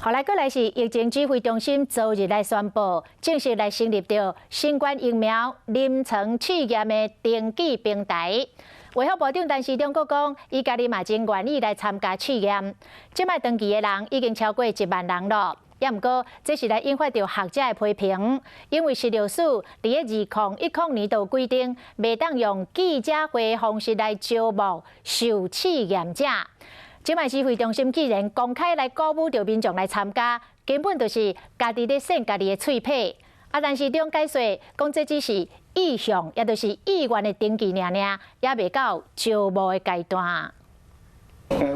后来过来是疫情指挥中心昨日来宣布，正式来成立着新冠疫苗临床试验的登记平台。卫福部长陈时中阁讲，伊家己嘛真愿意来参加试验。即摆登记的人已经超过1万人了。也毋过，这是来引发着学者的批评，因为食药署伫2010年度规定，袂当用记者会方式来招募受试验者。即摆指挥中心既然公开来鼓舞着民众来参加，根本就是家己咧省家己的喙皮。陈时中解说讲，这只是意向，也就是意愿的登记尔，也未到招募的阶段。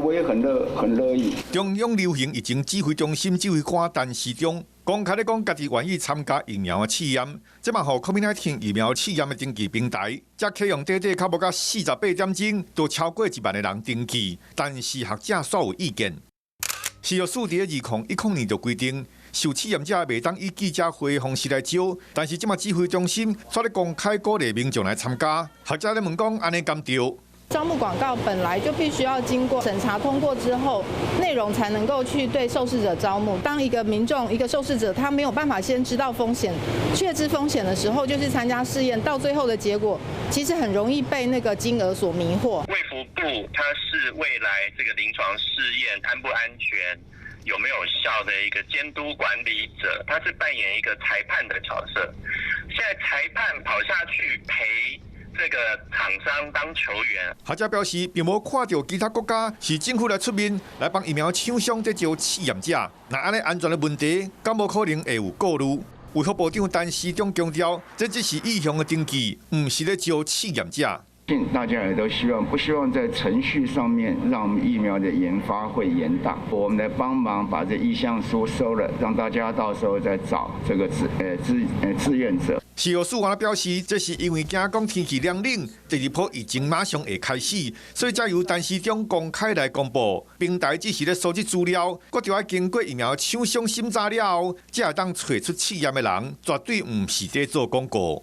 我也很乐意。中央流行疫情指挥中心指挥官陈时中公开咧讲，家己愿意参加疫苗的试验。即嘛，互 COVID-19 疫苗试验的登记平台，则启用短较无到48点钟，都超过1万的人登记。但是学者煞有意见。食药署伫2010年就规定，受试验者袂当以记者会的方式来招，但是即嘛指挥中心却咧公开鼓励民众来参加。学者咧问讲，安尼甘对？招募广告本来就必须要经过审查通过之后，内容才能够去对受试者招募。当一个民众、一个受试者，他没有办法先知道风险、确知风险的时候，就去参加试验，到最后的结果，其实很容易被那个金额所迷惑。卫福部它是未来这个临床试验安不安全、有没有效的一个监督管理者，他是扮演一个裁判的角色。现在裁判跑下去陪这个厂商当球员。学者表示，并无看到其他国家是政府来出面来帮疫苗厂商在招试验者。那安尼安全的问题，敢无可能会有顾虑？卫福部长陈时中强调，这只是意向的登记，唔是咧招试验者。大家也都不希望在程序上面让我们疫苗的研发会延宕。我们来帮忙把这意向书收了，让大家到时候再找这个志愿者。食药署表示，这是因为惊讲天气凉冷，第二波疫情马上会开始，所以才由陈时中公开来公布。平台只是咧收集资料，佫就要经过疫苗厂商审查了后，才会当找出试验的人，绝对唔是在做广告。